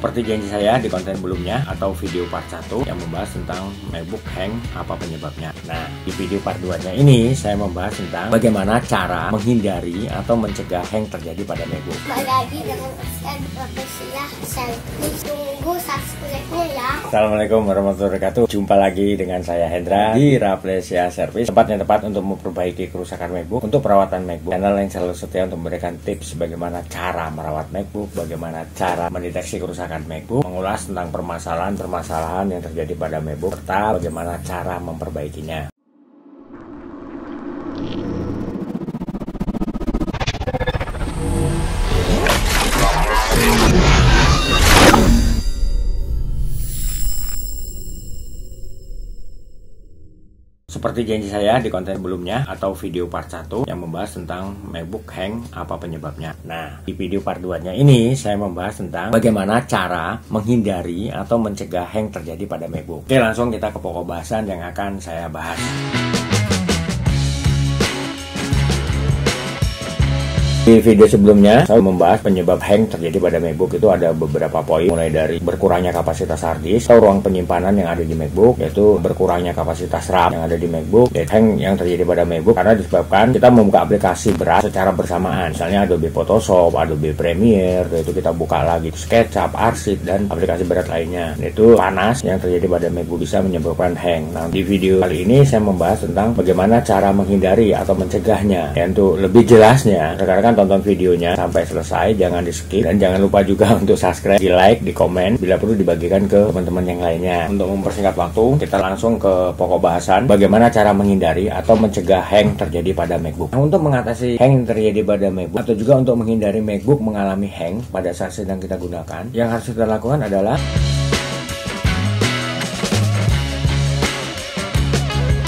Seperti janji saya di konten sebelumnya atau video part 1 yang membahas tentang MacBook hang, apa penyebabnya. Nah, di video part 2-nya ini saya membahas tentang bagaimana cara menghindari atau mencegah hang terjadi pada MacBook. Kembali lagi dengan Rafflesia Service. Tunggu subscribe-nya ya. Assalamualaikum warahmatullahi wabarakatuh. Jumpa lagi dengan saya Hendra di Rafflesia Service. Tempatnya tepat untuk memperbaiki kerusakan MacBook, untuk perawatan MacBook. Channel yang selalu setia untuk memberikan tips bagaimana cara merawat MacBook, bagaimana cara mendeteksi kerusakan MacBook, mengulas tentang permasalahan yang terjadi pada MacBook, serta bagaimana cara memperbaikinya. Seperti janji saya di konten sebelumnya atau video part 1 yang membahas tentang MacBook hang, apa penyebabnya. Nah, di video part 2-nya ini saya membahas tentang bagaimana cara menghindari atau mencegah hang terjadi pada MacBook. Oke, langsung kita ke pokok bahasan yang akan saya bahas. Di video sebelumnya, saya membahas penyebab hang terjadi pada MacBook. Itu ada beberapa poin, mulai dari berkurangnya kapasitas hard disk atau ruang penyimpanan yang ada di MacBook, yaitu berkurangnya kapasitas RAM yang ada di MacBook. Hang yang terjadi pada MacBook karena disebabkan kita membuka aplikasi berat secara bersamaan. Misalnya Adobe Photoshop, Adobe Premiere, yaitu kita buka lagi SketchUp, Archit, dan aplikasi berat lainnya. Itu panas yang terjadi pada MacBook bisa menyebabkan hang. Nah, di video kali ini saya membahas tentang bagaimana cara menghindari atau mencegahnya. Ya, untuk lebih jelasnya, rekan-rekan tonton videonya sampai selesai, jangan di skip, dan jangan lupa juga untuk subscribe, di like, di komen, bila perlu dibagikan ke teman-teman yang lainnya. Untuk mempersingkat waktu, kita langsung ke pokok bahasan, bagaimana cara menghindari atau mencegah hang terjadi pada MacBook. Nah, untuk mengatasi hang yang terjadi pada MacBook atau juga untuk menghindari MacBook mengalami hang pada saat sedang kita gunakan, yang harus kita lakukan adalah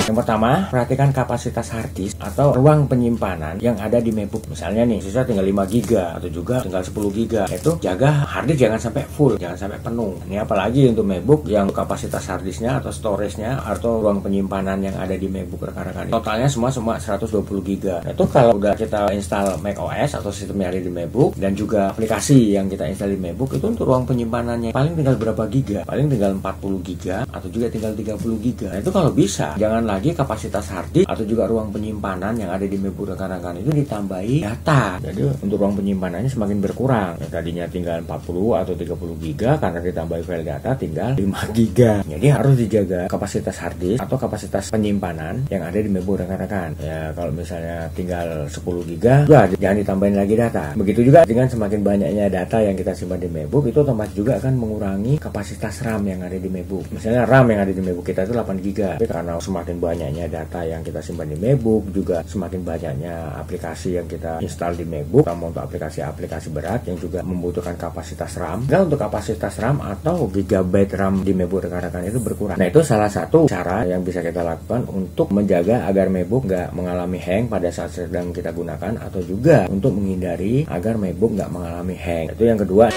yang pertama, perhatikan kapasitas hard disk atau ruang penyimpanan yang ada di MacBook. Misalnya nih, sisa tinggal 5 GB atau juga tinggal 10 GB. Itu jaga hard disk jangan sampai full, jangan sampai penuh. Ini apalagi untuk MacBook yang kapasitas hard disknya atau storage-nya atau ruang penyimpanan yang ada di MacBook rekan-rekan. Totalnya semua 120 GB. Nah, itu kalau udah kita install macOS atau sistem yang ada di MacBook dan juga aplikasi yang kita install di MacBook, itu untuk ruang penyimpanannya paling tinggal berapa giga? Paling tinggal 40 GB atau juga tinggal 30 GB. Nah, itu kalau bisa, jangan lagi kapasitas hard disk atau juga ruang penyimpanan yang ada di MacBook rekan-rekan itu ditambahi data. Jadi untuk ruang penyimpanannya semakin berkurang. Yang tadinya tinggal 40 atau 30 GB karena ditambahi file data tinggal 5 GB. Jadi harus dijaga kapasitas hard disk atau kapasitas penyimpanan yang ada di MacBook rekan-rekan. Ya, kalau misalnya tinggal 10 GB, jangan ditambahin lagi data. Begitu juga dengan semakin banyaknya data yang kita simpan di MacBook, itu otomatis juga akan mengurangi kapasitas RAM yang ada di MacBook. Misalnya RAM yang ada di MacBook kita itu 8 GB. Tapi karena semakin banyaknya data yang kita simpan di MacBook, juga semakin banyaknya aplikasi yang kita install di MacBook, terutama untuk aplikasi-aplikasi berat yang juga membutuhkan kapasitas RAM. Dan untuk kapasitas RAM atau gigabyte RAM di MacBook rekan-rekan itu berkurang. Nah, itu salah satu cara yang bisa kita lakukan untuk menjaga agar MacBook nggak mengalami hang pada saat sedang kita gunakan, atau juga untuk menghindari agar MacBook nggak mengalami hang. Itu yang kedua.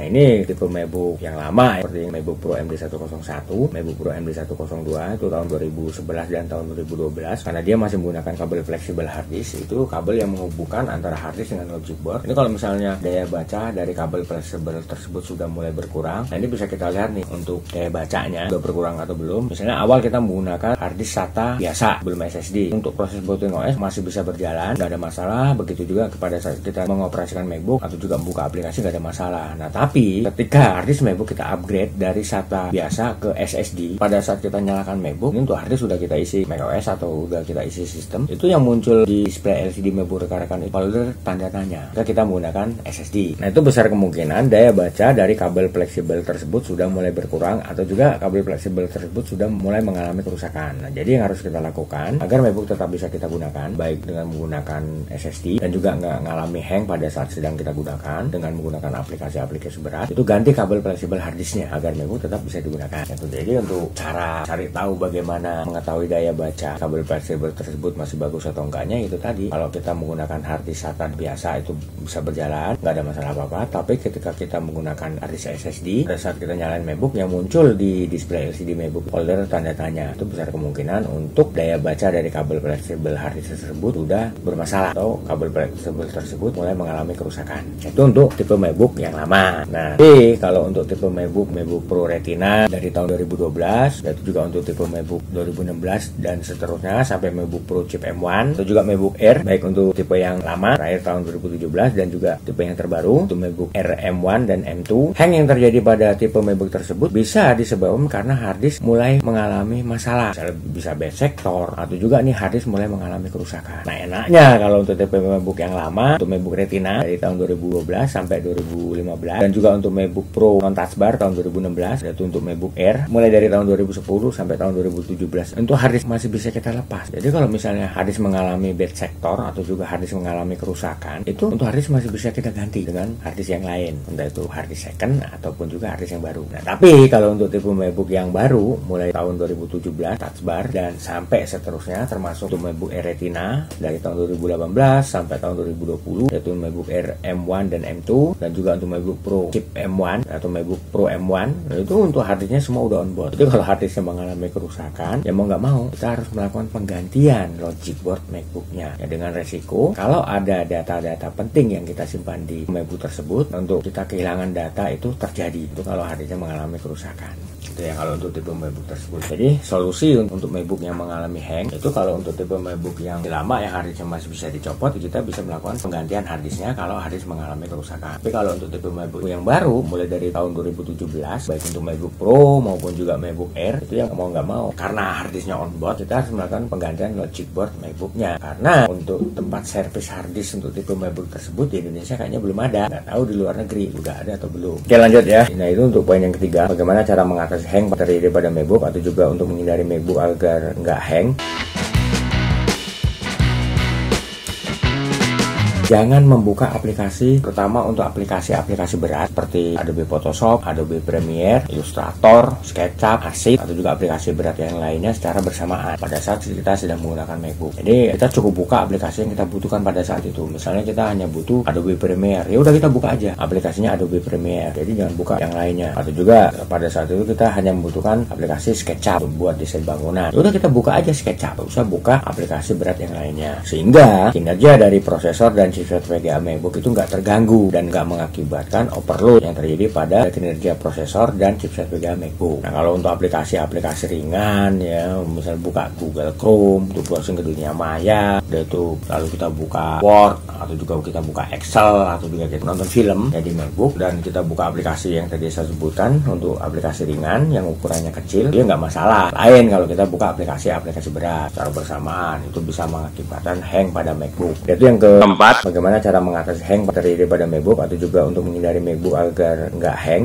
Ini tipe MacBook yang lama, seperti MacBook Pro MD101, MacBook Pro MD102 itu tahun 2011 dan tahun 2012, karena dia masih menggunakan kabel fleksibel hard disk. Itu kabel yang menghubungkan antara hard disk dengan logic board. Ini kalau misalnya daya baca dari kabel fleksibel tersebut sudah mulai berkurang, nah ini bisa kita lihat nih untuk daya bacanya sudah berkurang atau belum. Misalnya awal kita menggunakan hard disk SATA biasa, belum SSD. Untuk proses booting OS masih bisa berjalan, tidak ada masalah. Begitu juga kepada saat kita mengoperasikan MacBook atau juga membuka aplikasi, tidak ada masalah. Nah, tapi ketika hard disk MacBook kita upgrade dari SATA biasa ke SSD, pada saat kita nyalakan MacBook, ini untuk hard disk sudah kita isi macOS atau sudah kita isi sistem, itu yang muncul di display LCD MacBook rekan-rekan itu folder tanda tanya jika kita menggunakan SSD. Nah, itu besar kemungkinan daya baca dari kabel fleksibel tersebut sudah mulai berkurang, atau juga kabel fleksibel tersebut sudah mulai mengalami kerusakan. Nah, jadi yang harus kita lakukan agar MacBook tetap bisa kita gunakan, baik dengan menggunakan SSD dan juga nggak ngalami hang pada saat sedang kita gunakan dengan menggunakan aplikasi-aplikasi berat, berat, itu ganti kabel fleksibel harddisknya agar MacBook tetap bisa digunakan. Jadi untuk cara cari tahu bagaimana mengetahui daya baca kabel fleksibel tersebut masih bagus atau enggaknya, itu tadi, kalau kita menggunakan harddisk SATA biasa itu bisa berjalan, nggak ada masalah apa-apa. Tapi ketika kita menggunakan harddisk SSD, pada saat kita nyalain MacBook, yang muncul di display LCD MacBook folder tanda tanya, itu besar kemungkinan untuk daya baca dari kabel fleksibel harddisk tersebut sudah bermasalah atau kabel fleksibel tersebut mulai mengalami kerusakan. Itu untuk tipe MacBook yang lama. Nah, tapi kalau untuk tipe MacBook Pro Retina dari tahun 2012, itu juga untuk tipe MacBook 2016 dan seterusnya sampai MacBook Pro chip M1, atau juga MacBook Air, baik untuk tipe yang lama terakhir tahun 2017 dan juga tipe yang terbaru untuk MacBook Air M1 dan M2, hang yang terjadi pada tipe MacBook tersebut bisa disebabkan karena harddisk mulai mengalami masalah, bisa bad sector, atau juga nih harddisk mulai mengalami kerusakan. Nah, enaknya kalau untuk tipe MacBook yang lama, untuk MacBook Retina dari tahun 2012 sampai 2015, dan juga untuk MacBook Pro non touch bar tahun 2016, yaitu untuk MacBook Air mulai dari tahun 2010 sampai tahun 2017, untuk harddisk masih bisa kita lepas. Jadi kalau misalnya harddisk mengalami bad sector atau juga harddisk mengalami kerusakan, itu untuk harddisk masih bisa kita ganti dengan harddisk yang lain, entah itu harddisk second ataupun juga harddisk yang baru. Nah, tapi kalau untuk tipe MacBook yang baru mulai tahun 2017 touch bar dan sampai seterusnya, termasuk untuk MacBook Air Retina dari tahun 2018 sampai tahun 2020, yaitu MacBook Air M1 dan M2, dan juga untuk MacBook Pro chip M1 atau MacBook Pro M1, itu untuk harddisknya semua udah on board. Jadi kalau harddisknya mengalami kerusakan, ya mau nggak mau kita harus melakukan penggantian logic board MacBooknya, ya dengan resiko kalau ada data-data penting yang kita simpan di MacBook tersebut, untuk kita kehilangan data itu terjadi itu kalau harddisknya mengalami kerusakan. Itu ya kalau untuk tipe MacBook tersebut. Jadi solusi untuk MacBook yang mengalami hang itu, kalau untuk tipe MacBook yang lama yang harddisknya masih bisa dicopot, kita bisa melakukan penggantian harddisknya kalau harddisk mengalami kerusakan. Tapi kalau untuk tipe MacBook yang baru mulai dari tahun 2017, baik untuk MacBook Pro maupun juga MacBook Air, itu yang mau nggak mau karena harddisknya on board, kita harus melakukan penggantian logic board MacBooknya. Karena untuk tempat servis harddisk untuk tipe MacBook tersebut di Indonesia kayaknya belum ada. Nggak tahu di luar negeri udah ada atau belum. Oke, lanjut ya. Nah, itu untuk poin yang ketiga, bagaimana cara mengatasi hang terdiri pada MacBook atau juga untuk menghindari MacBook agar nggak hang. Jangan membuka aplikasi, terutama untuk aplikasi-aplikasi berat seperti Adobe Photoshop, Adobe Premiere, Illustrator, SketchUp, Asik, atau juga aplikasi berat yang lainnya secara bersamaan pada saat kita sedang menggunakan MacBook. Jadi kita cukup buka aplikasi yang kita butuhkan pada saat itu. Misalnya kita hanya butuh Adobe Premiere, ya udah kita buka aja aplikasinya Adobe Premiere. Jadi jangan buka yang lainnya. Atau juga pada saat itu kita hanya membutuhkan aplikasi SketchUp buat desain bangunan, ya udah kita buka aja SketchUp, nggak usah buka aplikasi berat yang lainnya. Sehingga kinerja dari prosesor dan chipset VGA MacBook itu nggak terganggu dan nggak mengakibatkan overload yang terjadi pada kinerja prosesor dan chipset VGA MacBook. Nah, kalau untuk aplikasi-aplikasi ringan ya, misalnya buka Google Chrome, itu browsing ke dunia maya, itu lalu kita buka Word atau juga kita buka Excel atau juga kita nonton film ya di MacBook, dan kita buka aplikasi yang tadi saya sebutkan untuk aplikasi ringan yang ukurannya kecil, ya nggak masalah. Lain kalau kita buka aplikasi-aplikasi berat secara bersamaan, itu bisa mengakibatkan hang pada MacBook. Itu yang keempat, bagaimana cara mengatasi hang terjadi pada MacBook atau juga untuk menghindari MacBook agar nggak hang.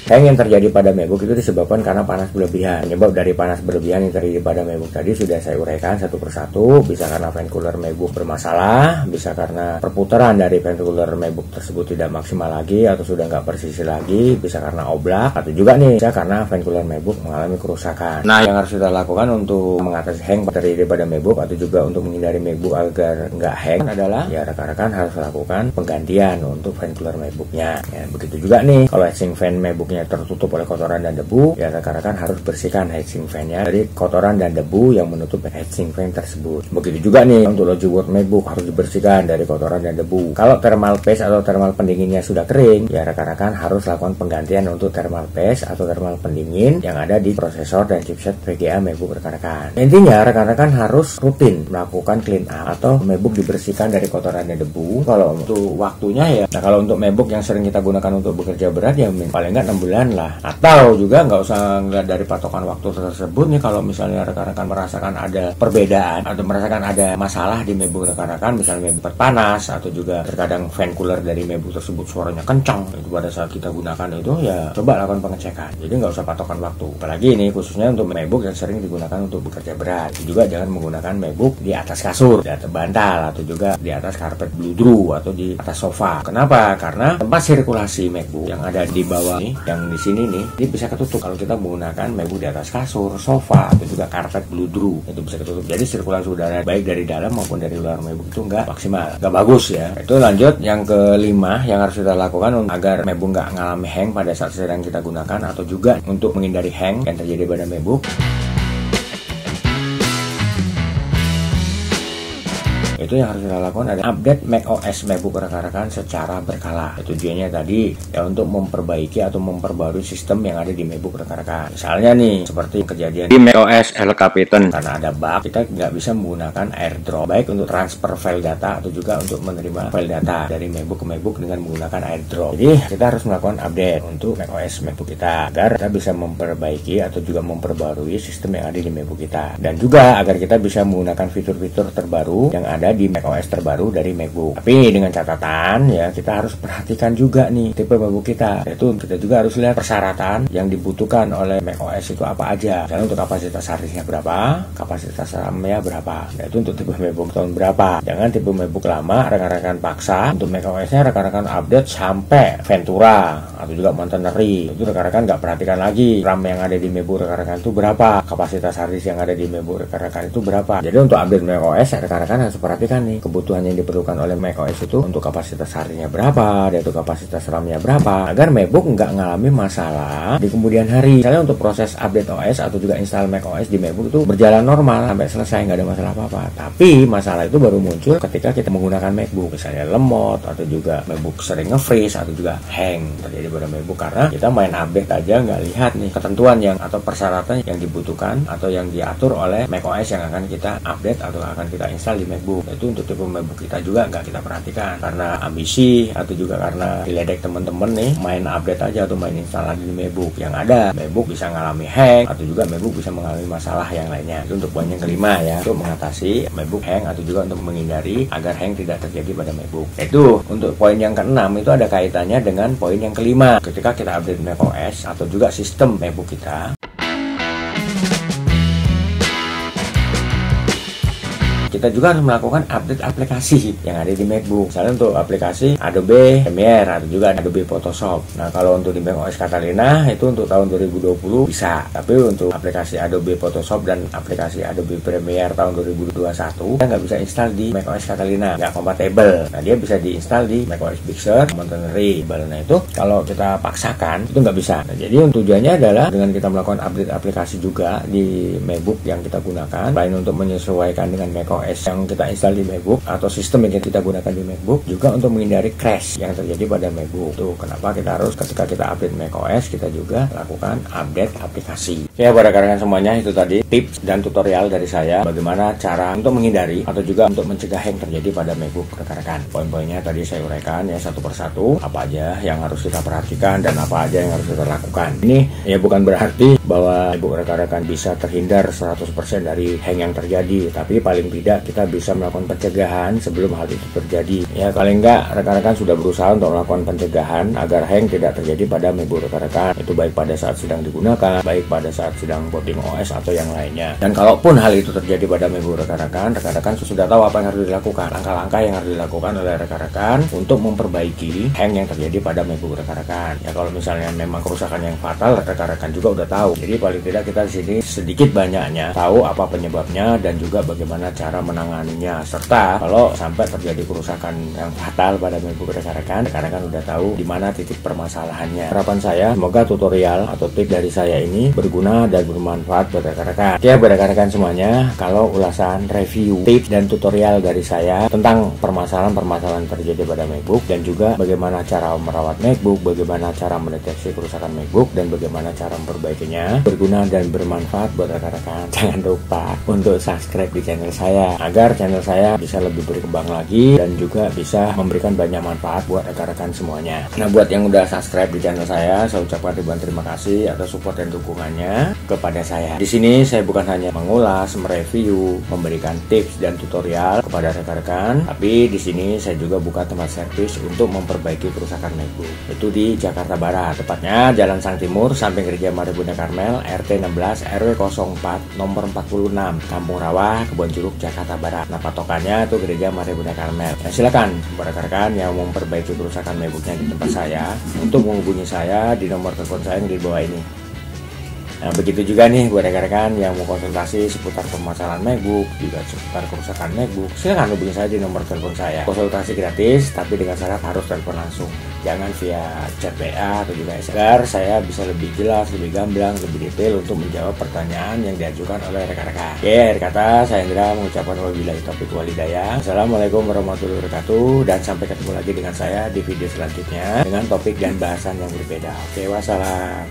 Hang yang terjadi pada MacBook itu disebabkan karena panas berlebihan. Penyebab dari panas berlebihan yang terjadi pada MacBook tadi sudah saya uraikan satu persatu. Bisa karena fan cooler MacBook bermasalah, bisa karena perputaran dari fan cooler MacBook tersebut tidak maksimal lagi atau sudah nggak presisi lagi, bisa karena oblak, atau juga nih bisa karena fan cooler MacBook mengalami kerusakan. Nah, yang harus kita lakukan untuk mengatasi hang terjadi pada MacBook atau juga untuk menghindari MacBook agar nggak hang adalah ya rekan-rekan harus lakukan penggantian untuk fan cooler MacBooknya. Ya, begitu juga nih kalau heatsink fan MacBooknya tertutup oleh kotoran dan debu, ya rekan-rekan harus bersihkan heatsink fan-nya dari kotoran dan debu yang menutup heatsink fan tersebut. Begitu juga nih untuk logic board MacBook harus dibersihkan dari kotoran dan debu. Kalau thermal paste atau thermal pendinginnya sudah kering, ya rekan-rekan harus lakukan penggantian untuk thermal paste atau thermal pendingin yang ada di prosesor dan chipset VGA MacBook rekan-rekan. Intinya rekan-rekan harus rutin melakukan clean up atau MacBook dibersihkan dari kotoran dan debu. Kalau untuk waktunya ya, nah kalau untuk MacBook yang sering kita gunakan untuk bekerja berat ya paling nggak 6 bulan lah. Atau juga nggak usah ngeliat dari patokan waktu tersebut nih, kalau misalnya rekan-rekan merasakan ada perbedaan atau merasakan ada masalah di MacBook rekan-rekan, misalnya MacBook panas atau juga terkadang fan cooler dari MacBook tersebut suaranya kencang, itu pada saat kita gunakan itu ya coba lakukan pengecekan. Jadi nggak usah patokan waktu. Apalagi ini khususnya untuk MacBook yang sering digunakan untuk bekerja berat. Itu juga jangan menggunakan MacBook di atas kasur, di atas bantal, atau juga di atas karpet bludru atau di atas sofa. Kenapa? Karena tempat sirkulasi MacBook yang ada di bawah nih, yang di sini nih, ini bisa ketutup kalau kita menggunakan MacBook di atas kasur, sofa, atau juga karpet bludru. Itu bisa ketutup. Jadi sirkulasi udara baik dari dalam maupun dari luar MacBook itu nggak maksimal, nggak bagus ya. Itu lanjut yang kelima yang harus kita lakukan agar MacBook nggak ngalami hang pada saat sedang kita gunakan, atau juga untuk menghindari hang yang terjadi pada MacBook. Itu yang harus kita lakukan adalah update macOS MacBook rekan-rekan secara berkala. Tujuannya tadi ya untuk memperbaiki atau memperbarui sistem yang ada di MacBook rekan-rekan. Misalnya nih seperti kejadian di macOS El Capitan, karena ada bug kita nggak bisa menggunakan AirDrop, baik untuk transfer file data atau juga untuk menerima file data dari MacBook ke MacBook dengan menggunakan AirDrop. Jadi kita harus melakukan update untuk macOS MacBook kita agar kita bisa memperbaiki atau juga memperbarui sistem yang ada di MacBook kita, dan juga agar kita bisa menggunakan fitur-fitur terbaru yang ada di macOS terbaru dari MacBook. Tapi dengan catatan ya, kita harus perhatikan juga nih tipe MacBook kita. Yaitu kita juga harus lihat persyaratan yang dibutuhkan oleh macOS itu apa aja. Misalnya untuk kapasitas harddisknya berapa, kapasitas RAM-nya berapa. Yaitu untuk tipe MacBook tahun berapa. Jangan tipe MacBook lama rekan-rekan paksa untuk macOS-nya rekan-rekan update sampai Ventura atau juga Monterey. Itu rekan-rekan nggak perhatikan lagi RAM yang ada di MacBook rekan-rekan itu berapa, kapasitas harddisk yang ada di MacBook rekan-rekan itu berapa. Jadi untuk update macOS rekan-rekan harus perhatikan nih kebutuhan yang diperlukan oleh macOS itu untuk kapasitas harinya berapa, dan itu kapasitas RAM-nya berapa, agar MacBook nggak ngalami masalah di kemudian hari. Misalnya untuk proses update OS atau juga install macOS di MacBook itu berjalan normal sampai selesai, nggak ada masalah apa-apa. Tapi masalah itu baru muncul ketika kita menggunakan MacBook, misalnya lemot atau juga MacBook sering nge-freeze atau juga hang terjadi pada MacBook karena kita main update aja nggak lihat nih ketentuan yang atau persyaratan yang dibutuhkan atau yang diatur oleh macOS yang akan kita update atau akan kita install di MacBook. Itu untuk tipe MacBook kita juga nggak kita perhatikan karena ambisi atau juga karena diledek teman-teman nih main update aja atau main install lagi di MacBook. Yang ada MacBook bisa mengalami hang atau juga MacBook bisa mengalami masalah yang lainnya. Itu untuk poin yang kelima ya, untuk mengatasi MacBook hang atau juga untuk menghindari agar hang tidak terjadi pada MacBook. Itu untuk poin yang keenam, itu ada kaitannya dengan poin yang kelima. Ketika kita update macOS atau juga sistem MacBook kita, kita juga harus melakukan update aplikasi yang ada di MacBook. Misalnya untuk aplikasi Adobe Premiere atau juga Adobe Photoshop. Nah, kalau untuk di macOS Catalina itu untuk tahun 2020 bisa. Tapi untuk aplikasi Adobe Photoshop dan aplikasi Adobe Premiere tahun 2021 kita nggak bisa install di macOS Catalina, nggak kompatibel. Nah, dia bisa diinstal di macOS Big Sur, Monterey. Nah, itu kalau kita paksakan itu nggak bisa. Nah, jadi tujuannya adalah dengan kita melakukan update aplikasi juga di MacBook yang kita gunakan, selain untuk menyesuaikan dengan macOS yang kita install di MacBook atau sistem yang kita gunakan di MacBook, juga untuk menghindari crash yang terjadi pada MacBook. Tuh kenapa kita harus ketika kita update macOS kita juga lakukan update aplikasi. Ya, pada rekan-rekan semuanya, itu tadi tips dan tutorial dari saya bagaimana cara untuk menghindari atau juga untuk mencegah hang terjadi pada MacBook rekan-rekan. Poin-poinnya tadi saya uraikan ya satu persatu, apa aja yang harus kita perhatikan dan apa aja yang harus kita lakukan. Ini ya bukan berarti bahwa MacBook rekan-rekan bisa terhindar 100% dari hang yang terjadi, tapi paling tidak kita bisa melakukan pencegahan sebelum hal itu terjadi. Ya, paling enggak rekan-rekan sudah berusaha untuk melakukan pencegahan agar hang tidak terjadi pada MacBook rekan-rekan. Itu baik pada saat sedang digunakan, baik pada saat sedang booting OS atau yang lainnya. Dan kalaupun hal itu terjadi pada MacBook rekan-rekan, rekan-rekan sudah tahu apa yang harus dilakukan. Langkah-langkah yang harus dilakukan oleh rekan-rekan untuk memperbaiki hang yang terjadi pada MacBook rekan-rekan. Ya, kalau misalnya memang kerusakan yang fatal, rekan-rekan juga udah tahu. Jadi paling tidak kita di sini sedikit banyaknya tahu apa penyebabnya dan juga bagaimana cara menanganinya, serta kalau sampai terjadi kerusakan yang fatal pada MacBook rekan-rekan udah tahu di mana titik permasalahannya. Harapan saya semoga tutorial atau tip dari saya ini berguna berguna dan bermanfaat buat rekan-rekan. Oke, buat rekan-rekan semuanya, kalau ulasan review, tips dan tutorial dari saya tentang permasalahan-permasalahan terjadi pada MacBook dan juga bagaimana cara merawat MacBook, bagaimana cara mendeteksi kerusakan MacBook dan bagaimana cara memperbaikinya, berguna dan bermanfaat buat rekan-rekan. Jangan lupa untuk subscribe di channel saya agar channel saya bisa lebih berkembang lagi dan juga bisa memberikan banyak manfaat buat rekan-rekan semuanya. Nah, buat yang udah subscribe di channel saya ucapkan ribuan terima kasih atas support dan dukungannya kepada saya. Di sini saya bukan hanya mengulas, mereview, memberikan tips dan tutorial kepada rekan-rekan, tapi di sini saya juga buka tempat servis untuk memperbaiki kerusakan MacBook. Itu di Jakarta Barat, tepatnya Jalan Sang Timur, samping Gereja Maria Bunda Karmel, RT 16 RW 04 nomor 46, Kampung Rawa, Kebon Jeruk, Jakarta Barat. Nah, patokannya itu Gereja Maria Bunda Karmel. Nah, silakan buat rekan-rekan yang mau memperbaiki kerusakan MacBooknya di tempat saya untuk menghubungi saya di nomor telepon saya yang di bawah ini. Nah, begitu juga nih buat rekan-rekan yang mau konsultasi seputar permasalahan MacBook, juga seputar kerusakan MacBook, silahkan hubungi saya di nomor telepon saya. Konsultasi gratis, tapi dengan syarat harus telepon langsung. Jangan via chat WA atau juga SMS, agar saya bisa lebih jelas, lebih gamblang, lebih detail untuk menjawab pertanyaan yang diajukan oleh rekan-rekan. Oke, akhir kata saya Indra mengucapkan wabillahi taufiq walhidayah. Assalamualaikum warahmatullahi wabarakatuh, dan sampai ketemu lagi dengan saya di video selanjutnya dengan topik dan bahasan yang berbeda. Oke, wassalam.